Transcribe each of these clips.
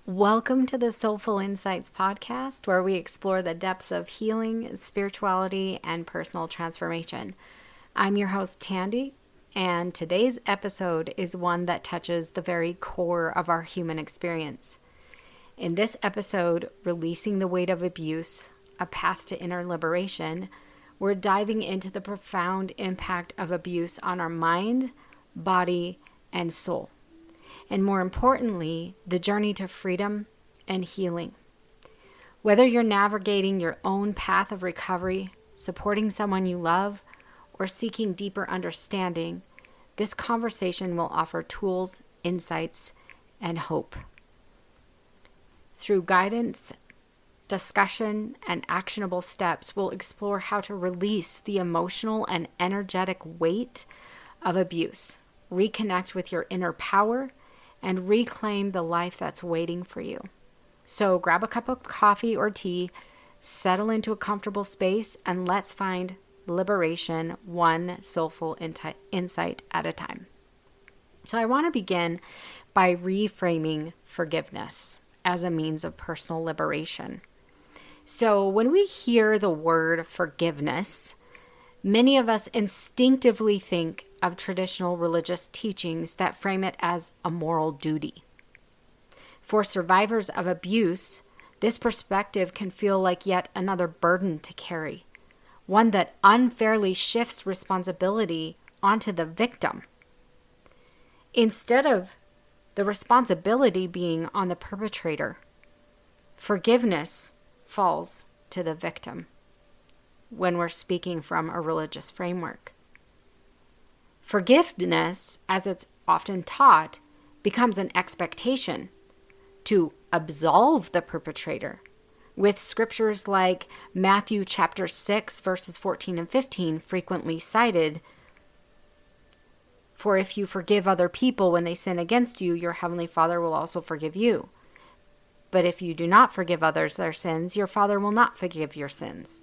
Welcome to the Soulful Insights podcast, where we explore the depths of healing, spirituality, and personal transformation. I'm your host, Tandi, and today's episode is one that touches the very core of our human experience. In this episode, Releasing the Weight of Abuse, A Path to Inner Liberation, we're diving into the profound impact of abuse on our mind, body, and soul. And more importantly, the journey to freedom and healing. Whether you're navigating your own path of recovery, supporting someone you love, or seeking deeper understanding, this conversation will offer tools, insights, and hope. Through guidance, discussion, and actionable steps, we'll explore how to release the emotional and energetic weight of abuse, reconnect with your inner power, and reclaim the life that's waiting for you. So grab a cup of coffee or tea, settle into a comfortable space, and let's find liberation one soulful insight at a time. So I want to begin by reframing forgiveness as a means of personal liberation. So when we hear the word forgiveness, many of us instinctively think of traditional religious teachings that frame it as a moral duty. For survivors of abuse, this perspective can feel like yet another burden to carry, one that unfairly shifts responsibility onto the victim, instead of the responsibility being on the perpetrator. Forgiveness falls to the victim when we're speaking from a religious framework. Forgiveness, as it's often taught, becomes an expectation to absolve the perpetrator, with scriptures like Matthew chapter 6, verses 14 and 15 frequently cited. For if you forgive other people when they sin against you, your heavenly Father will also forgive you. But if you do not forgive others their sins, your Father will not forgive your sins.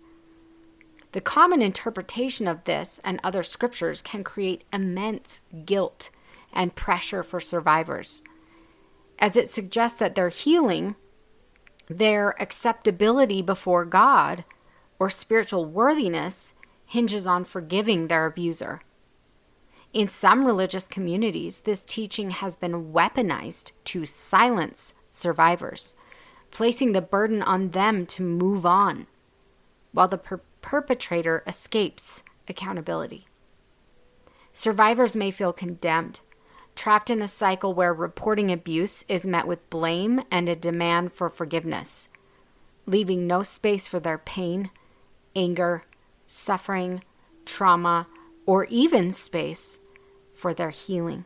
The common interpretation of this and other scriptures can create immense guilt and pressure for survivors, as it suggests that their healing, their acceptability before God, or spiritual worthiness hinges on forgiving their abuser. In some religious communities, this teaching has been weaponized to silence survivors, placing the burden on them to move on, while the perpetrator escapes accountability. Survivors may feel condemned, trapped in a cycle where reporting abuse is met with blame and a demand for forgiveness, leaving no space for their pain, anger, suffering, trauma, or even space for their healing.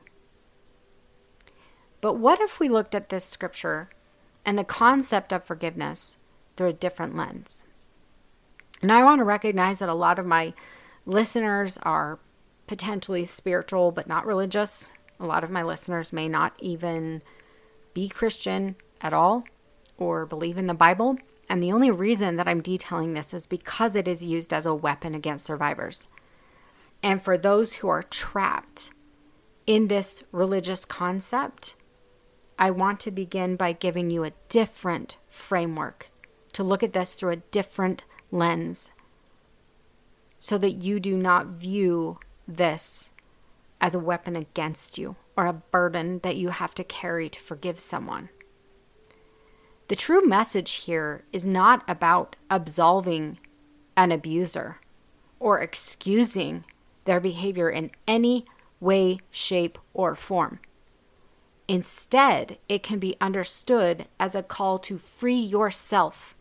But what if we looked at this scripture and the concept of forgiveness through a different lens? Now, I want to recognize that a lot of my listeners are potentially spiritual but not religious. A lot of my listeners may not even be Christian at all or believe in the Bible. And the only reason that I'm detailing this is because it is used as a weapon against survivors. And for those who are trapped in this religious concept, I want to begin by giving you a different framework to look at this through a different lens, so that you do not view this as a weapon against you or a burden that you have to carry to forgive someone. The true message here is not about absolving an abuser or excusing their behavior in any way, shape, or form. Instead, it can be understood as a call to free yourself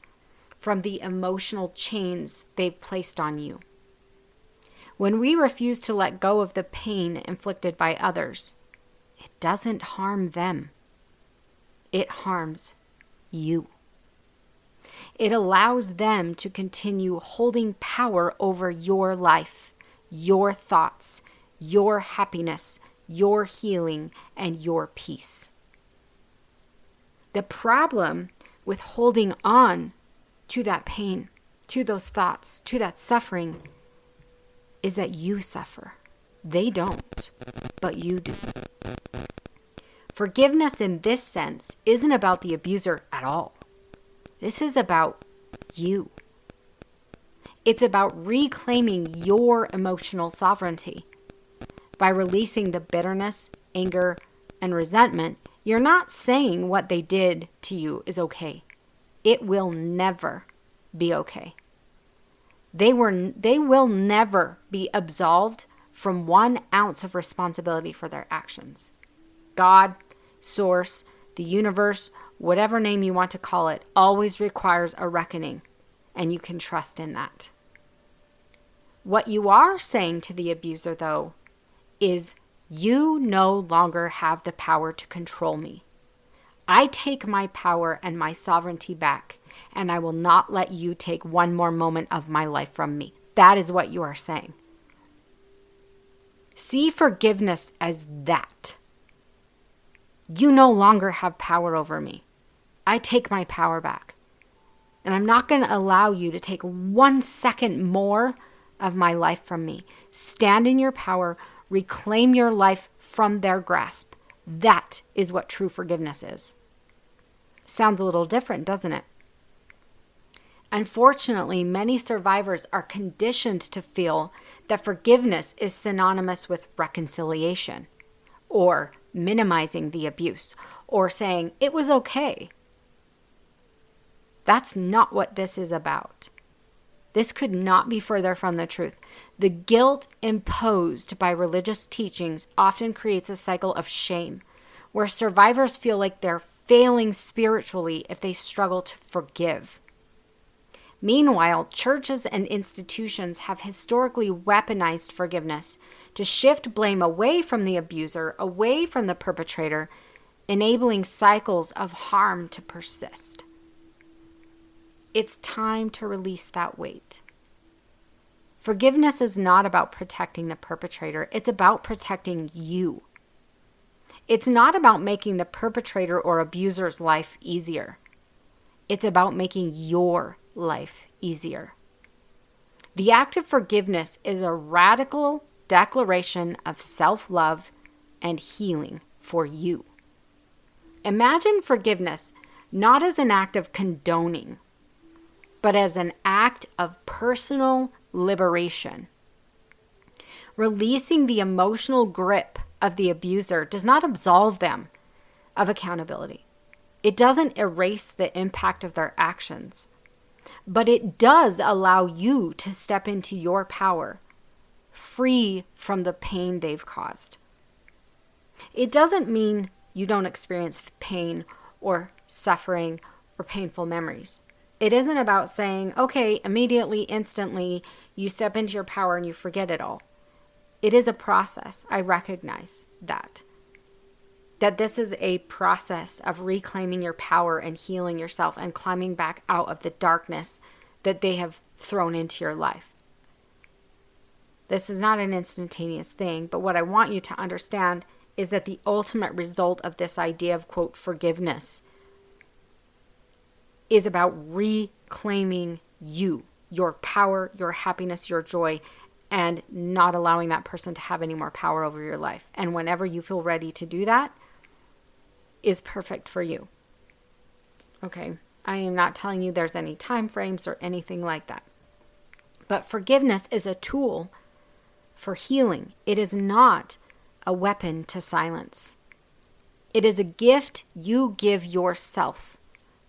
from the emotional chains they've placed on you. When we refuse to let go of the pain inflicted by others, it doesn't harm them. It harms you. It allows them to continue holding power over your life, your thoughts, your happiness, your healing, and your peace. The problem with holding on to that pain, to those thoughts, to that suffering, is that you suffer. They don't, but you do. Forgiveness in this sense isn't about the abuser at all. This is about you. It's about reclaiming your emotional sovereignty. By releasing the bitterness, anger, and resentment, you're not saying what they did to you is okay. It will never be okay. They will never be absolved from 1 ounce of responsibility for their actions. God, Source, the universe, whatever name you want to call it, always requires a reckoning, and you can trust in that. What you are saying to the abuser, though, is you no longer have the power to control me. I take my power and my sovereignty back, and I will not let you take 1 more moment of my life from me. That is what you are saying. See forgiveness as that. You no longer have power over me. I take my power back. And I'm not going to allow you to take 1 second more of my life from me. Stand in your power. Reclaim your life from their grasp. That is what true forgiveness is. Sounds a little different, doesn't it? Unfortunately, many survivors are conditioned to feel that forgiveness is synonymous with reconciliation, or minimizing the abuse, or saying it was okay. That's not what this is about. This could not be further from the truth. The guilt imposed by religious teachings often creates a cycle of shame, where survivors feel like they're failing spiritually if they struggle to forgive. Meanwhile, churches and institutions have historically weaponized forgiveness to shift blame away from the abuser, away from the perpetrator, enabling cycles of harm to persist. It's time to release that weight. Forgiveness is not about protecting the perpetrator. It's about protecting you. It's not about making the perpetrator or abuser's life easier. It's about making your life easier. The act of forgiveness is a radical declaration of self-love and healing for you. Imagine forgiveness not as an act of condoning, but as an act of personal liberation. Releasing the emotional grip of the abuser does not absolve them of accountability. It doesn't erase the impact of their actions, but it does allow you to step into your power, free from the pain they've caused. It doesn't mean you don't experience pain or suffering or painful memories. It isn't about saying, okay, immediately, instantly, you step into your power and you forget it all. It is a process. I recognize that. That this is a process of reclaiming your power and healing yourself and climbing back out of the darkness that they have thrown into your life. This is not an instantaneous thing, but what I want you to understand is that the ultimate result of this idea of, quote, forgiveness is about reclaiming you, your power, your happiness, your joy, and not allowing that person to have any more power over your life. And whenever you feel ready to do that, is perfect for you. Okay, I am not telling you there's any time frames or anything like that. But forgiveness is a tool for healing. It is not a weapon to silence. It is a gift you give yourself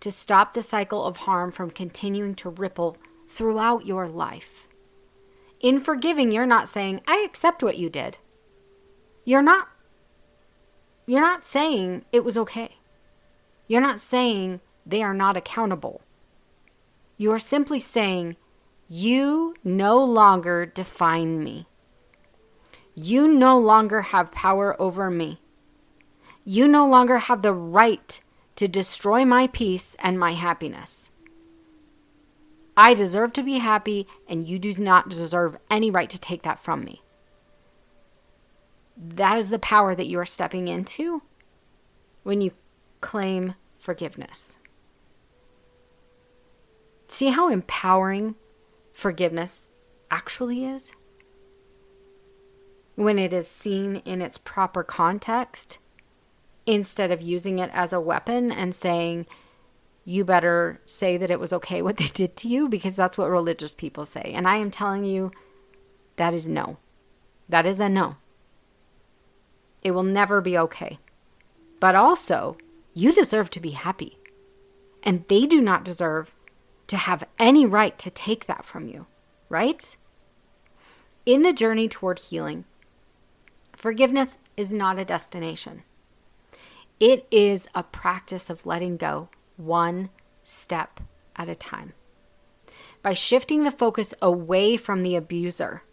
to stop the cycle of harm from continuing to ripple throughout your life. In forgiving, you're not saying, I accept what you did. You're not saying it was okay. You're not saying they are not accountable. You are simply saying, you no longer define me. You no longer have power over me. You no longer have the right to destroy my peace and my happiness. I deserve to be happy, and you do not deserve any right to take that from me. That is the power that you are stepping into when you claim forgiveness. See how empowering forgiveness actually is? When it is seen in its proper context instead of using it as a weapon and saying, you better say that it was okay what they did to you, because that's what religious people say. And I am telling you, that is no. That is a no. It will never be okay. But also, you deserve to be happy. And they do not deserve to have any right to take that from you, right? In the journey toward healing, forgiveness is not a destination. It is a practice of letting go one step at a time. By shifting the focus away from the abuser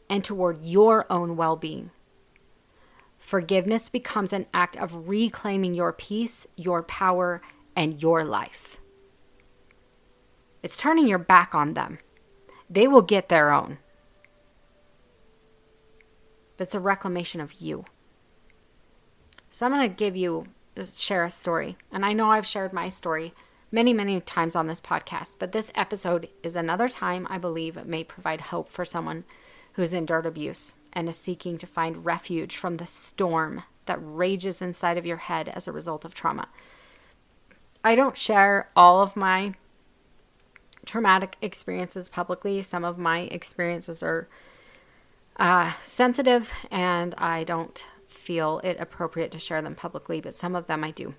and toward your own well-being, forgiveness becomes an act of reclaiming your peace, your power, and your life. It's turning your back on them. They will get their own. But it's a reclamation of you. So I'm going to share a story. And I know I've shared my story many, many times on this podcast, but this episode is another time I believe it may provide hope for someone who's endured abuse and is seeking to find refuge from the storm that rages inside of your head as a result of trauma. I don't share all of my traumatic experiences publicly. Some of my experiences are sensitive, and I don't feel it appropriate to share them publicly, but some of them I do.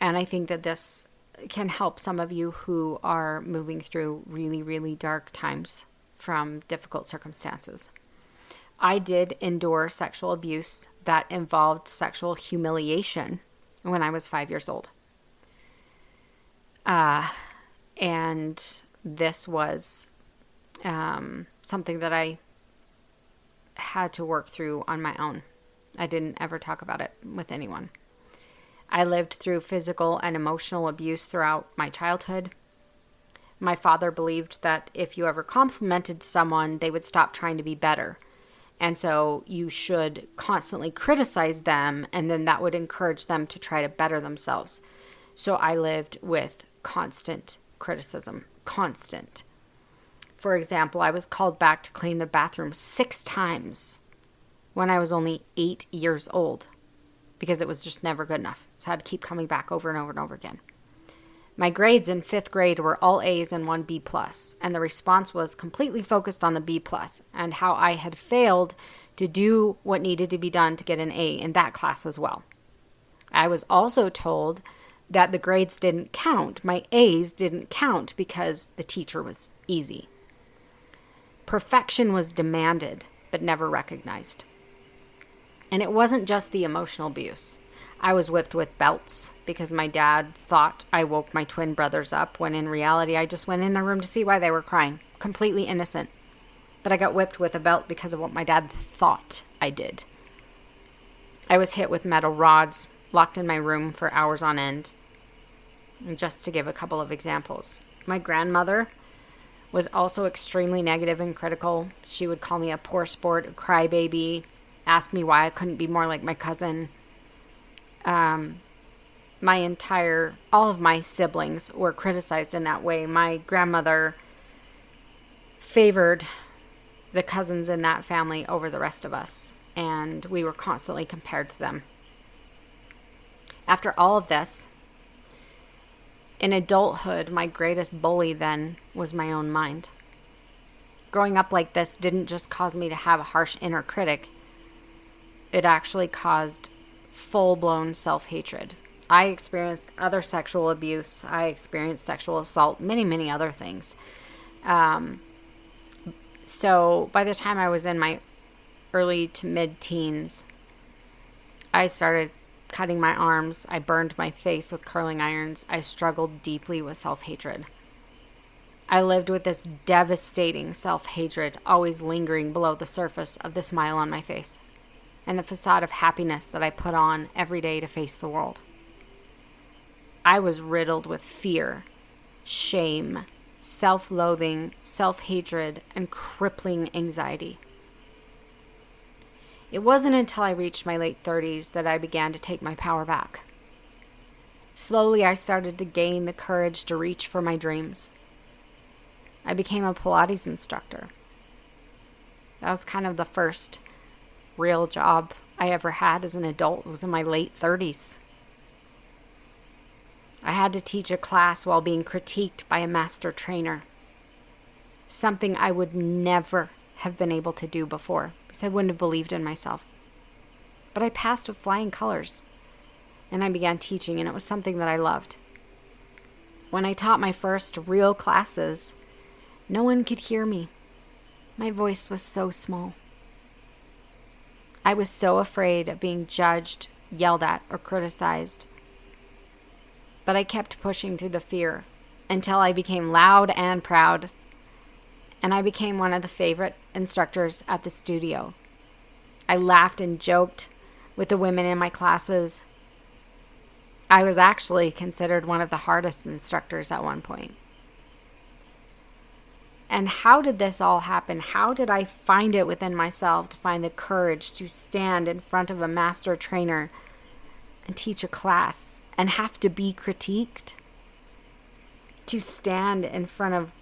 And I think that this can help some of you who are moving through really, really dark times from difficult circumstances. I did endure sexual abuse that involved sexual humiliation when I was 5 years old. And this was something that I had to work through on my own. I didn't ever talk about it with anyone. I lived through physical and emotional abuse throughout my childhood. My father believed that if you ever complimented someone, they would stop trying to be better. And so you should constantly criticize them, and then that would encourage them to try to better themselves. So I lived with constant criticism. Constant. For example, I was called back to clean the bathroom 6 times when I was only 8 years old because it was just never good enough. So I had to keep coming back over and over and over again. My grades in 5th grade were all A's and 1 B+, and the response was completely focused on the B+, and how I had failed to do what needed to be done to get an A in that class as well. I was also told that the grades didn't count. My A's didn't count because the teacher was easy. Perfection was demanded, but never recognized. And it wasn't just the emotional abuse. I was whipped with belts because my dad thought I woke my twin brothers up, when in reality I just went in their room to see why they were crying. Completely innocent. But I got whipped with a belt because of what my dad thought I did. I was hit with metal rods, locked in my room for hours on end. And just to give a couple of examples. My grandmother was also extremely negative and critical. She would call me a poor sport, a crybaby, ask me why I couldn't be more like my cousin. All of my siblings were criticized in that way. My grandmother favored the cousins in that family over the rest of us, and we were constantly compared to them. After all of this, in adulthood, my greatest bully then was my own mind. Growing up like this didn't just cause me to have a harsh inner critic. It actually caused full-blown self-hatred. I experienced other sexual abuse. I experienced sexual assault, many, many other things. So by the time I was in my early to mid-teens, I started cutting my arms. I burned my face with curling irons. I struggled deeply with self-hatred. I lived with this devastating self-hatred, always lingering below the surface of the smile on my face and the facade of happiness that I put on every day to face the world. I was riddled with fear, shame, self-loathing, self-hatred, and crippling anxiety. It wasn't until I reached my late 30s that I began to take my power back. Slowly, I started to gain the courage to reach for my dreams. I became a Pilates instructor. That was kind of the first real job I ever had as an adult was in my late 30s. I had to teach a class while being critiqued by a master trainer. Something I would never have been able to do before because I wouldn't have believed in myself. But I passed with flying colors, and I began teaching, and it was something that I loved. When I taught my first real classes, no one could hear me. My voice was so small. I was so afraid of being judged, yelled at, or criticized. But I kept pushing through the fear until I became loud and proud, and I became one of the favorite instructors at the studio. I laughed and joked with the women in my classes. I was actually considered one of the hardest instructors at one point. And how did this all happen? How did I find it within myself to find the courage to stand in front of a master trainer and teach a class and have to be critiqued? To stand in front of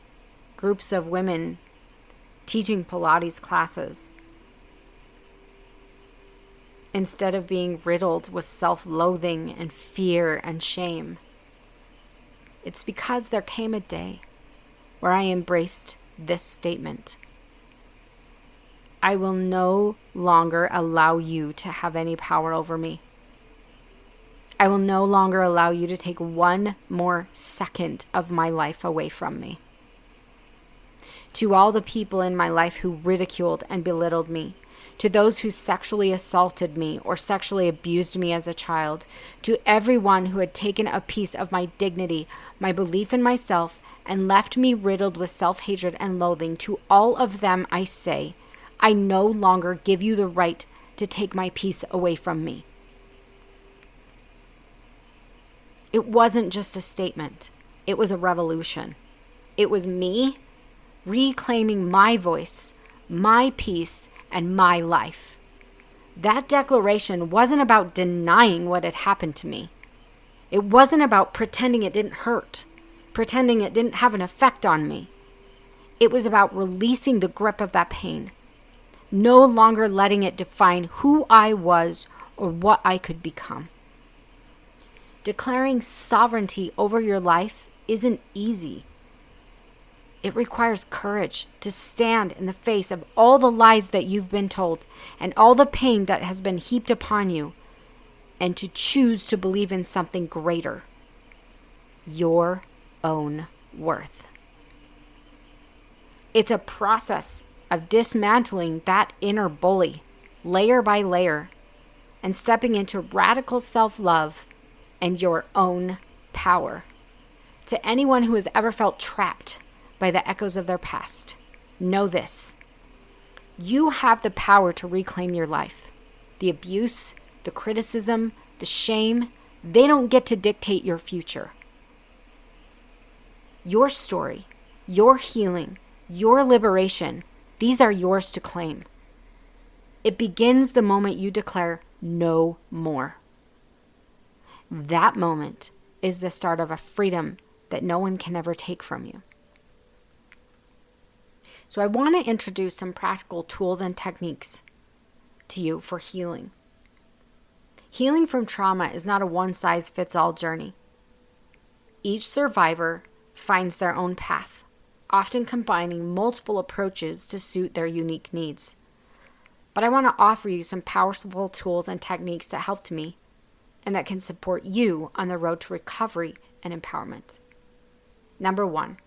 groups of women teaching Pilates classes instead of being riddled with self-loathing and fear and shame. It's because there came a day where I embraced this statement. I will no longer allow you to have any power over me. I will no longer allow you to take one more second of my life away from me. To all the people in my life who ridiculed and belittled me, to those who sexually assaulted me or sexually abused me as a child, to everyone who had taken a piece of my dignity, my belief in myself, and left me riddled with self-hatred and loathing, to all of them I say, I no longer give you the right to take my peace away from me. It wasn't just a statement. It was a revolution. It was me reclaiming my voice, my peace, and my life. That declaration wasn't about denying what had happened to me. It wasn't about pretending it didn't hurt, pretending it didn't have an effect on me. It was about releasing the grip of that pain, no longer letting it define who I was or what I could become. Declaring sovereignty over your life isn't easy. It requires courage to stand in the face of all the lies that you've been told and all the pain that has been heaped upon you, and to choose to believe in something greater, your own worth. It's a process of dismantling that inner bully, layer by layer, and stepping into radical self-love and your own power. To anyone who has ever felt trapped by the echoes of their past, know this: you have the power to reclaim your life. The abuse, the criticism, the shame, they don't get to dictate your future. Your story, your healing, your liberation, these are yours to claim. It begins the moment you declare no more. That moment is the start of a freedom that no one can ever take from you. So I want to introduce some practical tools and techniques to you for healing. Healing from trauma is not a one-size-fits-all journey. Each survivor finds their own path, often combining multiple approaches to suit their unique needs. But I want to offer you some powerful tools and techniques that helped me and that can support you on the road to recovery and empowerment. Number 1,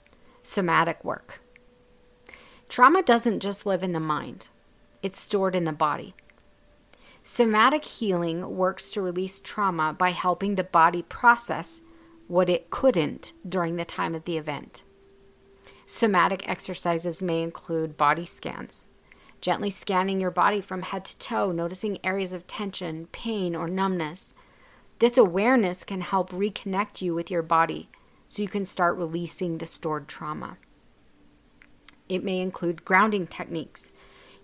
somatic work. Trauma doesn't just live in the mind. It's stored in the body. Somatic healing works to release trauma by helping the body process what it couldn't during the time of the event. Somatic exercises may include body scans, gently scanning your body from head to toe, noticing areas of tension, pain, or numbness. This awareness can help reconnect you with your body so you can start releasing the stored trauma. It may include grounding techniques,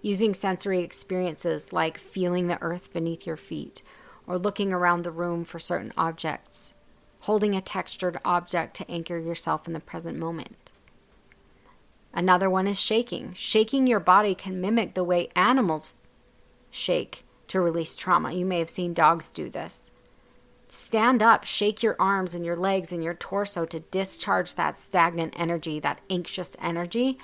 using sensory experiences like feeling the earth beneath your feet or looking around the room for certain objects, holding a textured object to anchor yourself in the present moment. Another one is shaking. Shaking your body can mimic the way animals shake to release trauma. You may have seen dogs do this. Stand up, shake your arms and your legs and your torso to discharge that stagnant energy, that anxious energy.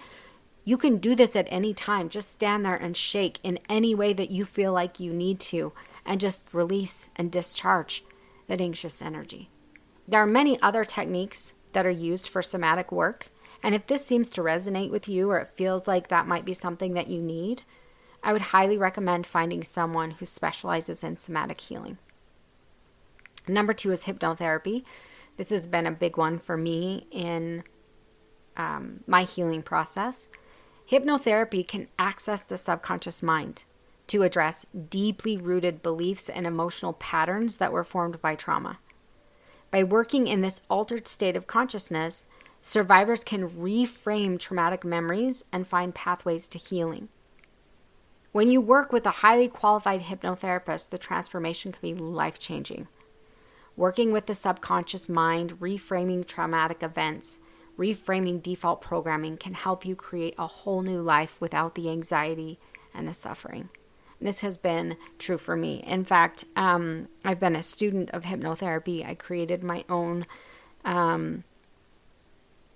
You can do this at any time. Just stand there and shake in any way that you feel like you need to, and just release and discharge that anxious energy. There are many other techniques that are used for somatic work, and if this seems to resonate with you, or it feels like that might be something that you need, I would highly recommend finding someone who specializes in somatic healing. Number 2 is hypnotherapy. This has been a big one for me in my healing process. Hypnotherapy can access the subconscious mind to address deeply rooted beliefs and emotional patterns that were formed by trauma. By working in this altered state of consciousness, survivors can reframe traumatic memories and find pathways to healing. When you work with a highly qualified hypnotherapist, the transformation can be life-changing. Working with the subconscious mind, reframing traumatic events, reframing default programming can help you create a whole new life without the anxiety and the suffering. And this has been true for me. In fact, I've been a student of hypnotherapy. I created my own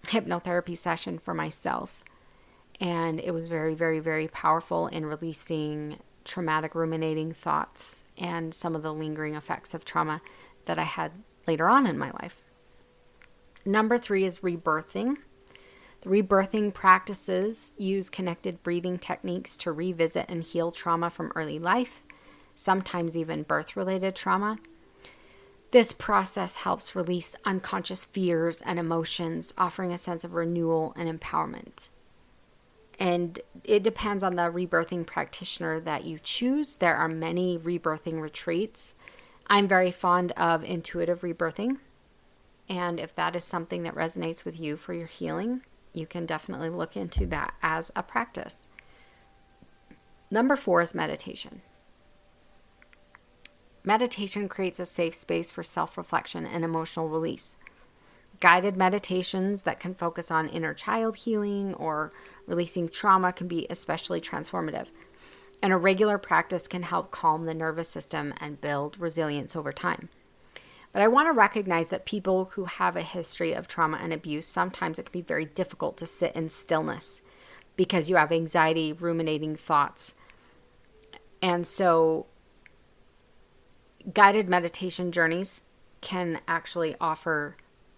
hypnotherapy session for myself. And it was very, very, very powerful in releasing traumatic ruminating thoughts and some of the lingering effects of trauma that I had later on in my life. Number 3 is rebirthing. The rebirthing practices use connected breathing techniques to revisit and heal trauma from early life, sometimes even birth-related trauma. This process helps release unconscious fears and emotions, offering a sense of renewal and empowerment. And it depends on the rebirthing practitioner that you choose. There are many rebirthing retreats. I'm very fond of intuitive rebirthing. And if that is something that resonates with you for your healing, you can definitely look into that as a practice. Number 4 is meditation. Meditation creates a safe space for self-reflection and emotional release. Guided meditations that can focus on inner child healing or releasing trauma can be especially transformative. And a regular practice can help calm the nervous system and build resilience over time. But I want to recognize that people who have a history of trauma and abuse, sometimes it can be very difficult to sit in stillness because you have anxiety, ruminating thoughts. And so guided meditation journeys can actually offer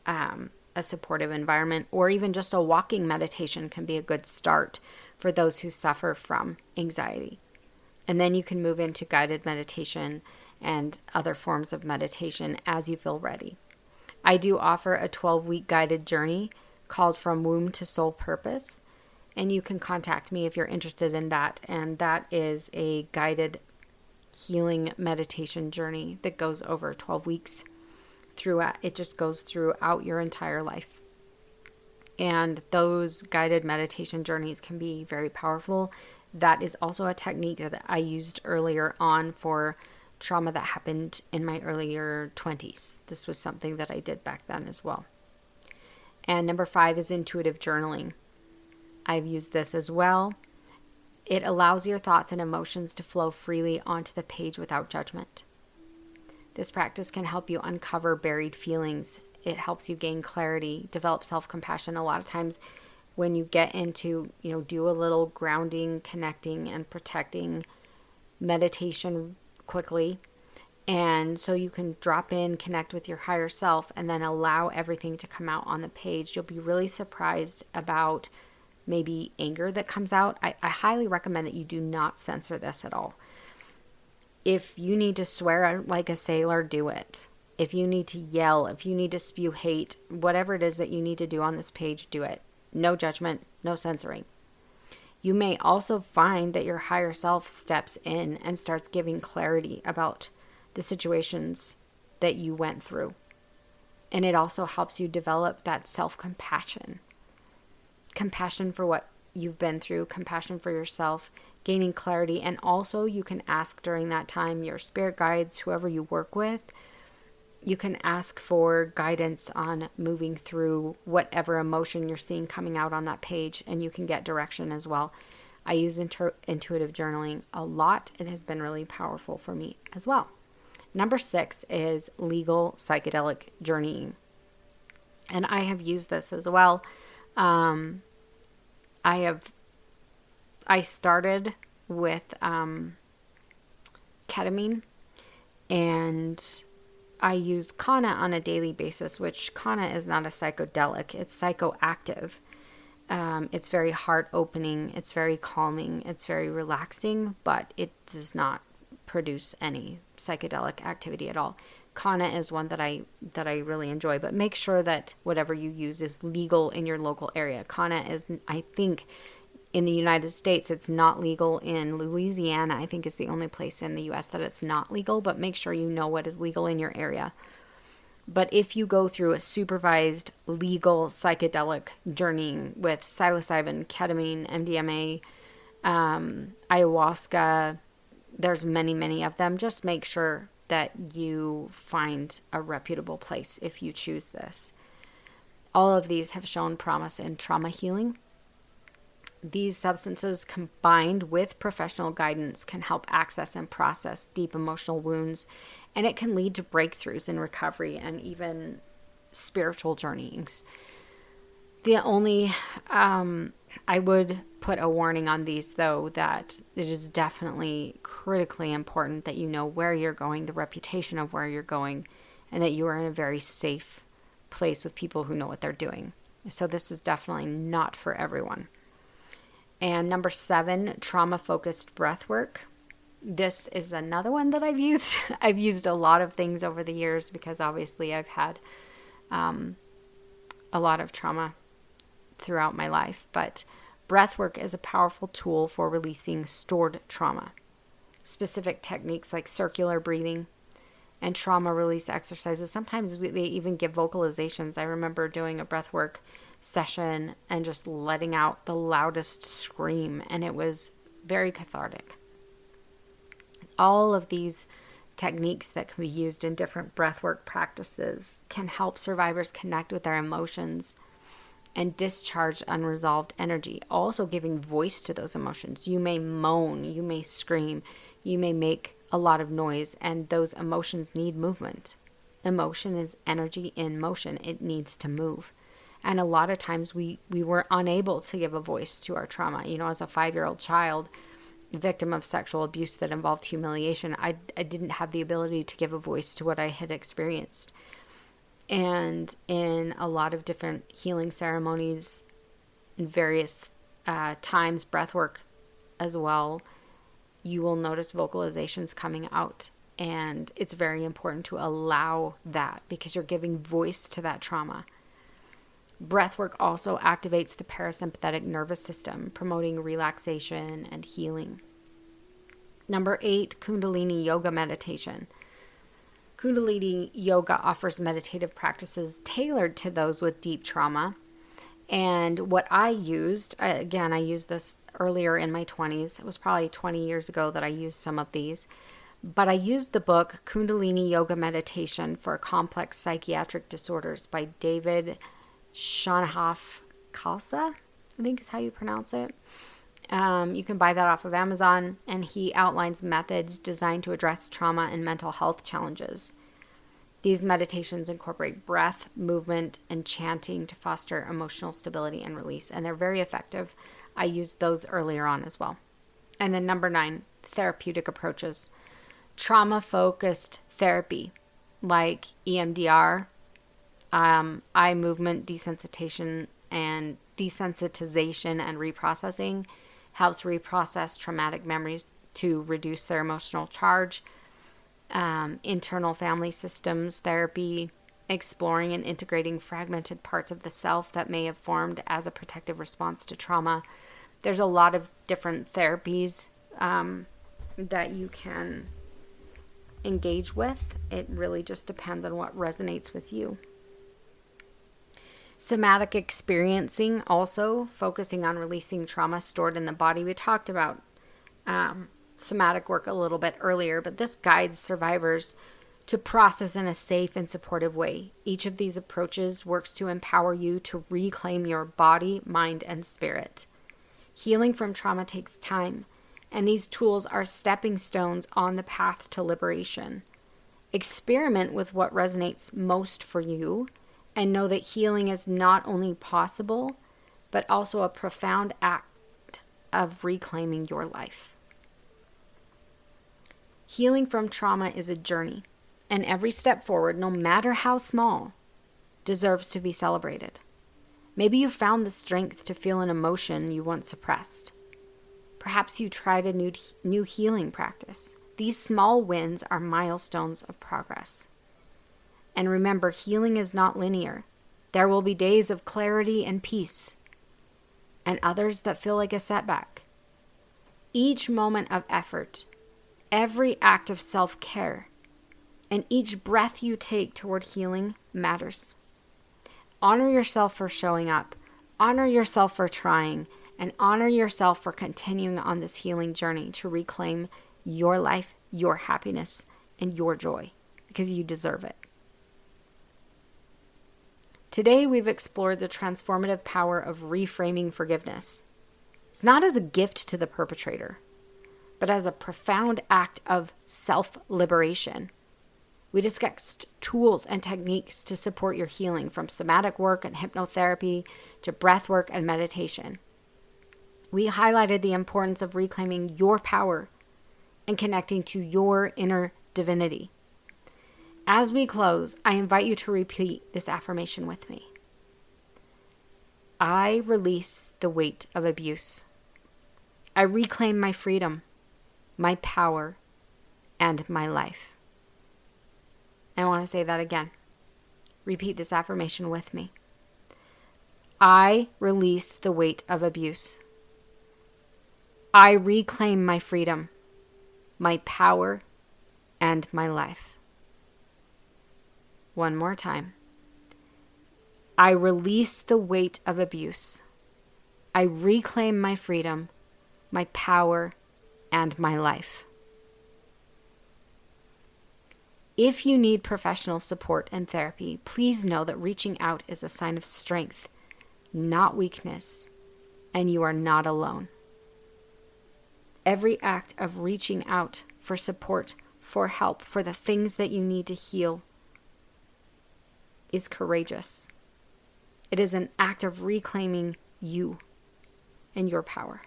a supportive environment, or even just a walking meditation can be a good start for those who suffer from anxiety. And then you can move into guided meditation and other forms of meditation as you feel ready. I do offer a 12-week guided journey called From Womb to Soul Purpose, and you can contact me if you're interested in that. And that is a guided healing meditation journey that goes over 12 weeks. It just goes throughout your entire life. And those guided meditation journeys can be very powerful. That is also a technique that I used earlier on for trauma that happened in my earlier 20s. This was something that I did back then as well. And number 5 is intuitive journaling. I've used this as well. It allows your thoughts and emotions to flow freely onto the page without judgment. This practice can help you uncover buried feelings. It helps you gain clarity, develop self-compassion. A lot of times when you get into, do a little grounding, connecting, and protecting meditation quickly, and so you can drop in, connect with your higher self, and then allow everything to come out on the page. You'll be really surprised about maybe anger that comes out. I highly recommend that you do not censor this at all. If you need to swear like a sailor, do it. If you need to yell, if you need to spew hate, whatever it is that you need to do on this page, do it. No judgment, no censoring. You may also find that your higher self steps in and starts giving clarity about the situations that you went through. And it also helps you develop that self-compassion. Compassion for what you've been through, compassion for yourself, gaining clarity. And also you can ask during that time your spirit guides, whoever you work with, you can ask for guidance on moving through whatever emotion you're seeing coming out on that page, and you can get direction as well. I use intuitive journaling a lot. It has been really powerful for me as well. Number 6 is legal psychedelic journeying. And I have used this as well. I started with ketamine, and I use Kana on a daily basis, which Kana is not a psychedelic. It's psychoactive. It's very heart opening. It's very calming. It's very relaxing, but it does not produce any psychedelic activity at all. Kana is one that I really enjoy, but make sure that whatever you use is legal in your local area. Kana is, I think, in the United States, it's not legal. In Louisiana, I think, is the only place in the U.S. that it's not legal, but make sure you know what is legal in your area. But if you go through a supervised legal psychedelic journey with psilocybin, ketamine, MDMA, ayahuasca, there's many of them, just make sure that you find a reputable place if you choose this. All of these have shown promise in trauma healing. These substances combined with professional guidance can help access and process deep emotional wounds, and it can lead to breakthroughs in recovery and even spiritual journeyings. The only, I would put a warning on these, though, that it is definitely critically important that you know where you're going, the reputation of where you're going, and that you are in a very safe place with people who know what they're doing. So this is definitely not for everyone. And number 7, trauma-focused breath work. This is another one that I've used. I've used a lot of things over the years because obviously I've had a lot of trauma throughout my life. But breath work is a powerful tool for releasing stored trauma. Specific techniques like circular breathing and trauma release exercises. Sometimes they even give vocalizations. I remember doing a breath work session and just letting out the loudest scream, and it was very cathartic. All of these techniques that can be used in different breathwork practices can help survivors connect with their emotions and discharge unresolved energy, also giving voice to those emotions. You may moan, you may scream, you may make a lot of noise, and those emotions need movement. Emotion is energy in motion. It needs to move. And a lot of times we were unable to give a voice to our trauma. You know, as a 5-year-old child, victim of sexual abuse that involved humiliation, I didn't have the ability to give a voice to what I had experienced. And in a lot of different healing ceremonies, in various times, breathwork as well, you will notice vocalizations coming out. And it's very important to allow that because you're giving voice to that trauma. Breathwork also activates the parasympathetic nervous system, promoting relaxation and healing. Number 8, Kundalini yoga meditation. Kundalini yoga offers meditative practices tailored to those with deep trauma. And what I used, again, I used this earlier in my 20s. It was probably 20 years ago that I used some of these. But I used the book Kundalini Yoga Meditation for Complex Psychiatric Disorders by David Shanahoff Khalsa, I think is how you pronounce it. You can buy that off of Amazon, and he outlines methods designed to address trauma and mental health challenges. These meditations incorporate breath, movement, and chanting to foster emotional stability and release, and they're very effective. I used those earlier on as well. And then number 9, therapeutic approaches. Trauma-focused therapy like EMDR, eye movement desensitization and reprocessing helps reprocess traumatic memories to reduce their emotional charge. Internal family systems therapy, exploring and integrating fragmented parts of the self that may have formed as a protective response to trauma. There's a lot of different therapies that you can engage with. It really just depends on what resonates with you. Somatic experiencing, also focusing on releasing trauma stored in the body. We talked about somatic work a little bit earlier, but this guides survivors to process in a safe and supportive way. Each of these approaches works to empower you to reclaim your body, mind, and spirit. Healing from trauma takes time, and these tools are stepping stones on the path to liberation. Experiment with what resonates most for you, and know that healing is not only possible, but also a profound act of reclaiming your life. Healing from trauma is a journey, and every step forward, no matter how small, deserves to be celebrated. Maybe you found the strength to feel an emotion you once suppressed. Perhaps you tried a new healing practice. These small wins are milestones of progress. And remember, healing is not linear. There will be days of clarity and peace, and others that feel like a setback. Each moment of effort, every act of self-care, and each breath you take toward healing matters. Honor yourself for showing up. Honor yourself for trying. And honor yourself for continuing on this healing journey to reclaim your life, your happiness, and your joy, because you deserve it. Today, we've explored the transformative power of reframing forgiveness. It's not as a gift to the perpetrator, but as a profound act of self-liberation. We discussed tools and techniques to support your healing, from somatic work and hypnotherapy to breathwork and meditation. We highlighted the importance of reclaiming your power and connecting to your inner divinity. As we close, I invite you to repeat this affirmation with me. I release the weight of abuse. I reclaim my freedom, my power, and my life. I want to say that again. Repeat this affirmation with me. I release the weight of abuse. I reclaim my freedom, my power, and my life. One more time. I release the weight of abuse. I reclaim my freedom, my power, and my life. If you need professional support and therapy, please know that reaching out is a sign of strength, not weakness, and you are not alone. Every act of reaching out for support, for help, for the things that you need to heal is courageous. It is an act of reclaiming you and your power.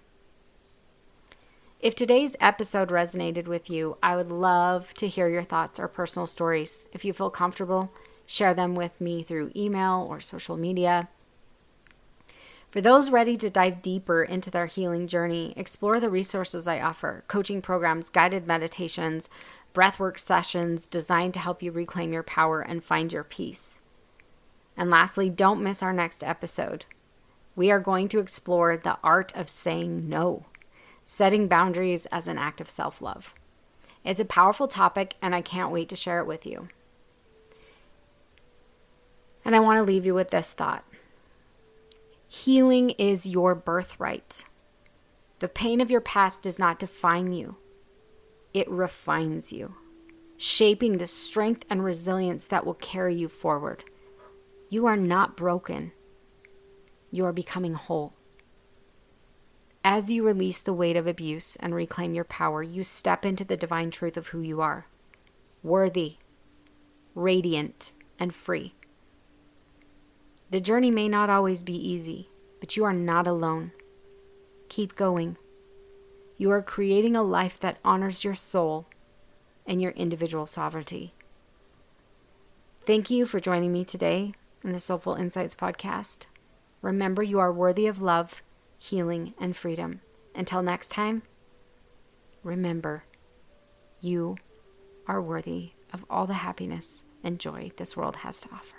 If today's episode resonated with you, I would love to hear your thoughts or personal stories. If you feel comfortable, share them with me through email or social media. For those ready to dive deeper into their healing journey, explore the resources I offer: coaching programs, guided meditations, breathwork sessions designed to help you reclaim your power and find your peace. And lastly, don't miss our next episode. We are going to explore the art of saying no, setting boundaries as an act of self-love. It's a powerful topic, and I can't wait to share it with you. And I want to leave you with this thought. Healing is your birthright. The pain of your past does not define you. It refines you, shaping the strength and resilience that will carry you forward. You are not broken. You are becoming whole. As you release the weight of abuse and reclaim your power, you step into the divine truth of who you are: worthy, radiant, and free. The journey may not always be easy, but you are not alone. Keep going. You are creating a life that honors your soul and your individual sovereignty. Thank you for joining me today in the Soulful Insights podcast. Remember, you are worthy of love, healing, and freedom. Until next time, remember, you are worthy of all the happiness and joy this world has to offer.